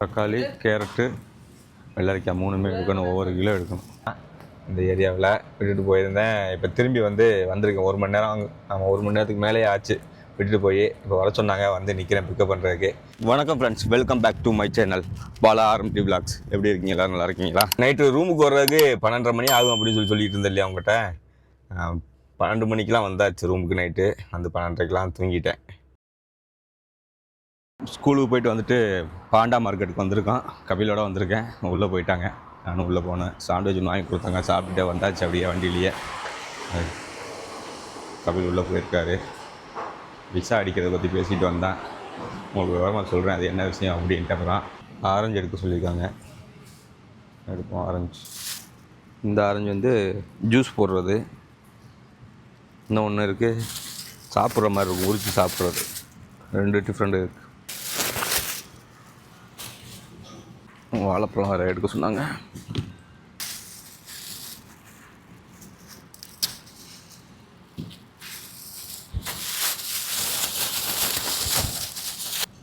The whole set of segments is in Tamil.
தக்காளி, கேரட்டு, வெள்ளரிக்காய் 3மே எடுக்கணும். ஒவ்வொரு கிலோ எடுக்கணும். இந்த ஏரியாவில் விட்டுட்டு போயிருந்தேன். இப்போ திரும்பி வந்திருக்கேன். 1 மணி நேரம் ஆமாம், 1 மணி நேரத்துக்கு மேலேயே ஆச்சு விட்டுட்டு போய். இப்போ வர சொன்னாங்க, வந்து நிற்கிறேன் பிக்கப் பண்ணுறதுக்கு. வணக்கம் friends, welcome back to my channel Bala RMT vlogs. எப்படி இருக்கீங்க? எல்லோரும் நல்லா இருக்கீங்களா? நைட்டு ரூமுக்கு வர்றதுக்கு 12:30 மணி ஆகும் அப்படின்னு சொல்லிட்டு இருந்தேன் இல்லையா உங்கள்கிட்ட. 12 மணிக்கெலாம் வந்தாச்சு ரூமுக்கு. நைட்டு வந்து 12:30க்கெலாம் தூங்கிட்டேன். ஸ்கூலுக்கு போயிட்டு வந்துட்டு பாண்டா மார்க்கெட்டுக்கு வந்திருக்கோம். கபிலோட வந்திருக்கேன். உள்ளே போயிட்டாங்க, நானும் உள்ளே போனேன். சாண்ட்விச் வாங்கி கொடுத்தாங்க, சாப்பிட்டுட்டே வந்தாச்சு அப்படியே வண்டியிலேயே. கபில் உள்ளே போயிருக்காரு. விசா அடிக்கிறத பற்றி பேசிட்டு வந்தேன். உங்களுக்கு விவரமாக சொல்கிறேன் அது என்ன விஷயம் அப்படின்ட்டு. அப்புறம் ஆரஞ்சு எடுக்க சொல்லியிருக்காங்க, எடுப்போம் ஆரஞ்சு. இந்த ஆரஞ்சு வந்து ஜூஸ் போடுறது. இன்னும் ஒன்று இருக்குது, சாப்பிட்ற மாதிரி இருக்கும், உரிச்சு சாப்பிட்றது. 2 டிஃப்ரெண்ட் இருக்குது. வாழைப்பழம் வேறு எடுக்க சொன்னாங்க.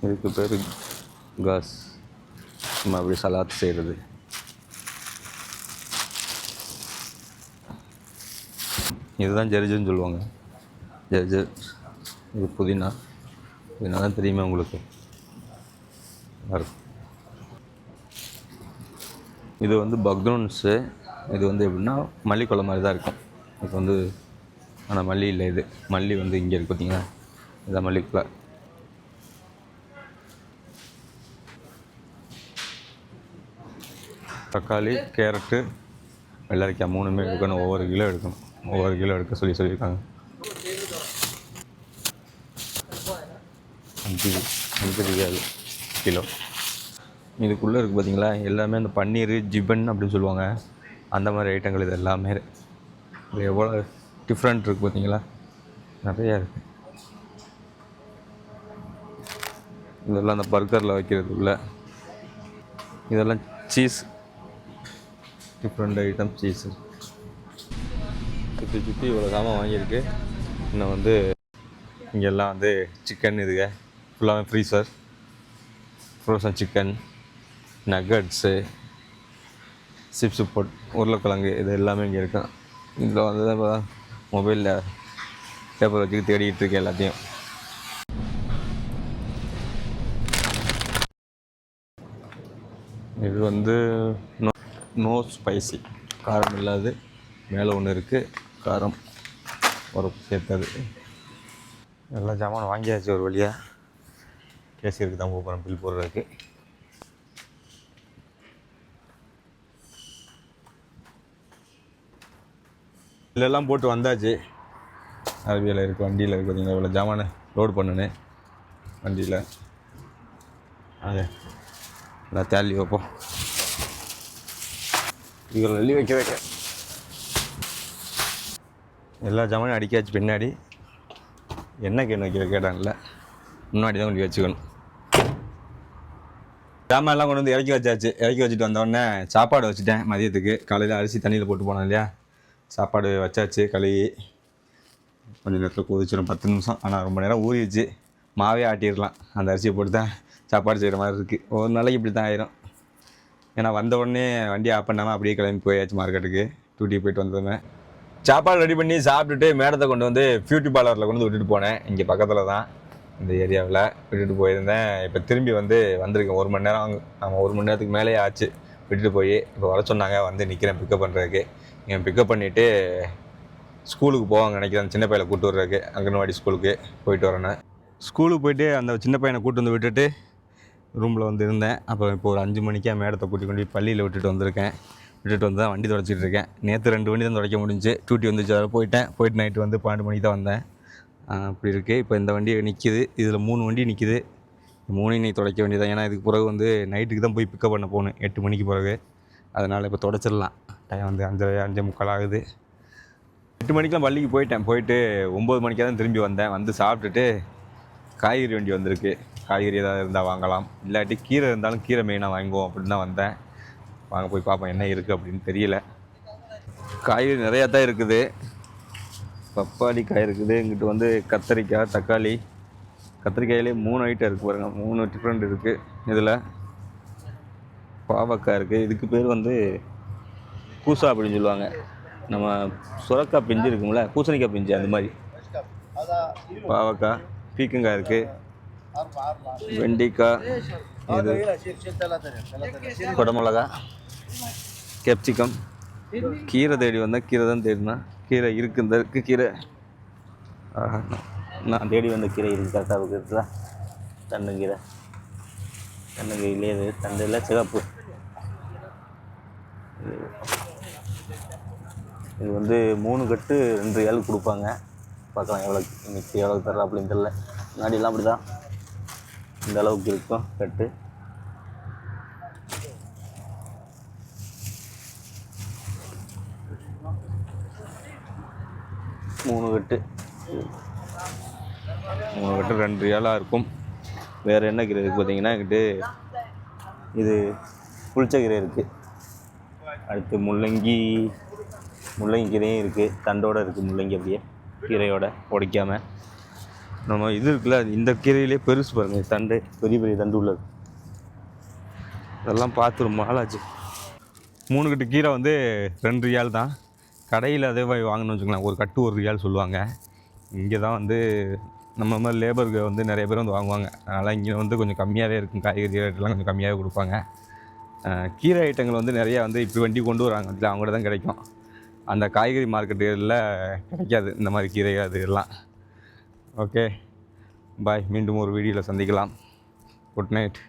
இதுக்கு பேர் காஸ். நம்ம அப்படி சலாத் செய்கிறது. இதுதான் ஜெர்ஜர்னு சொல்லுவாங்க. ஜெர்ஜர். இது புதினா. புதினா தான் தெரியுமா உங்களுக்கு? இது வந்து பக்னோன்ஸு. இது வந்து எப்படின்னா மல்லிக்கொலை மாதிரி தான் இருக்கும். இது வந்து ஆனால் மல்லி இல்லை, இது மல்லி வந்து இங்கே இருக்குது பார்த்தீங்களா, இதான் மல்லிக்கொலை. தக்காளி, கேரட்டு, வெள்ளரிக்காய் 3மே எடுக்கணும். ஒவ்வொரு கிலோ எடுக்கணும். ஒவ்வொரு கிலோ எடுக்க சொல்லியிருக்காங்க. 5 ரியால் கிலோ. இதுக்குள்ளே இருக்குது பார்த்தீங்களா, எல்லாமே அந்த பன்னீர் ஜிபன் அப்படின்னு சொல்லுவாங்க, அந்த மாதிரி ஐட்டங்கள். இது எல்லாமே இது எவ்வளோ டிஃப்ரெண்ட் இருக்குது பார்த்தீங்களா, நிறையா இருக்குது. இதெல்லாம் அந்த பர்கரில் வைக்கிறது உள்ள. இதெல்லாம் சீஸ், டிஃப்ரெண்ட் ஐட்டம் சீஸு. சுற்றி இவ்வளோ சாமான் வாங்கியிருக்கு. இன்னும் வந்து இங்கெல்லாம் வந்து சிக்கன், இதுங்க ஃபுல்லாகவே freezer. Frozen chicken, nuggets, chips போட், உருளைக்கிழங்கு, இது எல்லாமே இங்கே இருக்கும். இதில் வந்து இப்போ மொபைலில் பேப்பர் வச்சு தேடிக்கிட்டு இருக்கேன் எல்லாத்தையும். இது வந்து நோ ஸ்பைசி, காரம் இல்லாது. மேலே ஒன்று இருக்குது, காரம் ஒரு சேர்த்தது. எல்லா ஜாமான் வாங்கியாச்சு ஒரு வழியாக. கேஷியருக்கு தான் போகிறேன் பில் போடுறதுக்கு. இதெல்லாம் போட்டு வந்தாச்சு. அரபியில் இருக்குது, வண்டியில் இருக்குது பார்த்தீங்கன்னா. இவ்வளோ ஜாமான லோடு பண்ணினேன் வண்டியில். அது எல்லாம் தேள்ளி வைப்போம். இவ்வளோ வெள்ளி வைக்க எல்லா ஜாமானும் அடிக்காச்சு. பின்னாடி என்ன கேணு வைக்கிற கேட்டாங்கல்ல, முன்னாடி தான் கொண்டு வச்சுக்கணும். ஜாமான்லாம் கொண்டு வந்து இறக்கி வச்சாச்சு. இறக்கி வச்சுட்டு வந்தோடனே சாப்பாடு வச்சுட்டேன் மதியத்துக்கு. காலையில் அரிசி தண்ணியில் போட்டு போனோம் இல்லையா, சாப்பாடு வச்சாச்சு. கழுவி கொஞ்சம் நேரத்தில் கொதிச்சிடும், 10 நிமிஷம். ஆனால் ரொம்ப நேரம் ஊறிடுச்சு. மாவே ஆட்டிடலாம். அந்த அரிசியை போட்டு தான் சாப்பாடு செய்கிற மாதிரி இருக்குது. ஒரு நாளைக்கு இப்படி தான் ஆயிரும். ஏன்னா வந்த உடனே வண்டி ஆஃப் பண்ணாமல் அப்படியே கிளம்பி போயாச்சு மார்க்கெட்டுக்கு. டூட்டி போயிட்டு வந்தோடனே சாப்பாடு ரெடி பண்ணி சாப்பிட்டுட்டு மேடத்தை கொண்டு வந்து பியூட்டி பார்லரில் கொண்டு வந்து விட்டுட்டு போனேன். இங்கே பக்கத்தில் தான், இந்த ஏரியாவில் விட்டுட்டு போயிருந்தேன். இப்போ திரும்பி வந்திருக்கேன். 1 மணி நேரம் ஆமாம், 1 மணி நேரத்துக்கு மேலேயே ஆச்சு விட்டுட்டு போய். இப்போ வர சொன்னாங்க, வந்து நிற்கிறேன் பிக்கப் பண்ணுறதுக்கு. இங்கே பிக்கப் பண்ணிவிட்டு ஸ்கூலுக்கு போவாங்க நினைக்கிறேன், சின்ன பையனை கூப்பிட்டு வர்றதுக்கு. அங்கன்வாடி ஸ்கூலுக்கு போயிட்டு வரேன்னு. ஸ்கூலுக்கு போயிட்டு அந்த சின்ன பையனை கூப்பிட்டு வந்து விட்டுட்டு ரூமில் வந்து இருந்தேன். அப்புறம் இப்போ ஒரு 5 மணிக்கா மேடத்தை கூட்டி கொண்டு பள்ளியில் விட்டுட்டு வந்திருக்கேன். விட்டுட்டு வந்து தான் வண்டி துடைச்சிட்டு இருக்கேன். நேற்று 2 வண்டி தான் துடைக்க முடிஞ்சு. டியூட்டி வந்துச்சு, அதில் போயிட்டு நைட்டு வந்து 12 மணிக்கு தான் வந்தேன். அப்படி இருக்குது. இப்போ இந்த வண்டி நிற்கிது. இதில் 3 வண்டி நிற்கிது. 3 இன்னைக்கு துடைக்க வேண்டியதான். ஏன்னா இதுக்கு பிறகு வந்து நைட்டுக்கு தான் போய் பிக்கப் பண்ண போகணும், 8 மணிக்கு பிறகு. அதனால் இப்போ துடைச்சிடலாம். டைம் வந்து 5:30 ஆகுது. 8 மணிக்கெலாம் பள்ளிக்கு போயிட்டு 9 மணிக்காக தான் திரும்பி வந்தேன். வந்து சாப்பிட்டுட்டு காய்கறி வண்டி வந்திருக்கு. காய்கறி ஏதாவது இருந்தால் வாங்கலாம், இல்லாட்டி கீரை இருந்தாலும் கீரை மெயினாக வாங்குவோம் அப்படின்னு தான் வந்தேன். வாங்க போய் பார்ப்போம் என்ன இருக்குது அப்படின்னு. தெரியல, காய்கறி நிறையா தான் இருக்குது. பப்பாளி காய் இருக்குது. இங்கிட்டு வந்து கத்திரிக்காய், தக்காளி. கத்திரிக்காயிலே 3 ஐட்டம் இருக்குது பாருங்கள், 3 டிஃப்ரெண்ட் இருக்குது இதில். பாவக்காய் இருக்குது. இதுக்கு பேர் வந்து கூசா அப்படின்னு சொல்லுவாங்க. நம்ம சுரக்காய் பிஞ்சு இருக்குங்கள, பூசணிக்காய் பிஞ்சு அந்த மாதிரி. பாவக்காய், பீக்கங்காய் இருக்குது, வெண்டைக்காய், இது குடமிளகா, கேப்சிகம். கீரை தேடி வந்தால் கீரை தான் தேடினா கீரை இருக்குது. இந்த இருக்குது கீரை. நான் தேடி வந்த கீரை இருக்குது. கரெக்டாக இருக்குதா? தண்டங்கீரை. தண்டங்கீரையிலே இது தண்டையில் சிகப்பு. இது வந்து 3 கட்டு 2 ஏழு கொடுப்பாங்க. பார்க்கலாம் எவ்வளோ இன்னைக்கு எவ்வளோ தர்றா அப்படின்னு தெரியல. முன்னாடியெல்லாம் அப்படி தான் இந்த அளவுக்கு இருக்கும் கட்டு. மூணு கட்டு 2 ஏழாக இருக்கும். வேறு என்ன கீரை இருக்குது பார்த்தீங்கன்னா, என்கிட்ட இது புளிச்சக்கீரை இருக்குது. அடுத்து முள்ளங்கி கீரையும் இருக்குது. தண்டோடு இருக்குது முள்ளங்கி, அப்படியே கீரையோட உடைக்காமல். நம்ம இது இருக்குல்ல, இந்த கீரையிலே பெருசு பாருங்கள், தண்டு பெரிய பெரிய தண்டு உள்ளது. இதெல்லாம் பார்த்து ரொம்ப நாளாச்சு. 3 கட்டு கீரை வந்து 2 ரியால் தான். கடையில் அதே மாதிரி வாங்கணும்னு வச்சுக்கலாம், ஒரு கட்டு 1 ரியால் சொல்லுவாங்க. இங்கே தான் வந்து நம்ம மாதிரி லேபருக்கு வந்து நிறைய பேர் வந்து வாங்குவாங்க. அதனால் இங்கே வந்து கொஞ்சம் கம்மியாகவே இருக்கும். காய்கறி ரேட்டெல்லாம் கொஞ்சம் கம்மியாகவே கொடுப்பாங்க. கீரை ஐட்டங்கள் வந்து நிறையா வந்து இப்படி வண்டி கொண்டு வராங்க, இல்லை அவங்கள்ட்ட தான் கிடைக்கும். அந்த காய்கறி மார்க்கெட்டுகளில் கிடைக்காது இந்த மாதிரி கீரை அது எல்லாம். ஓகே பாய், மீண்டும் ஒரு வீடியோவில் சந்திக்கலாம். Good night.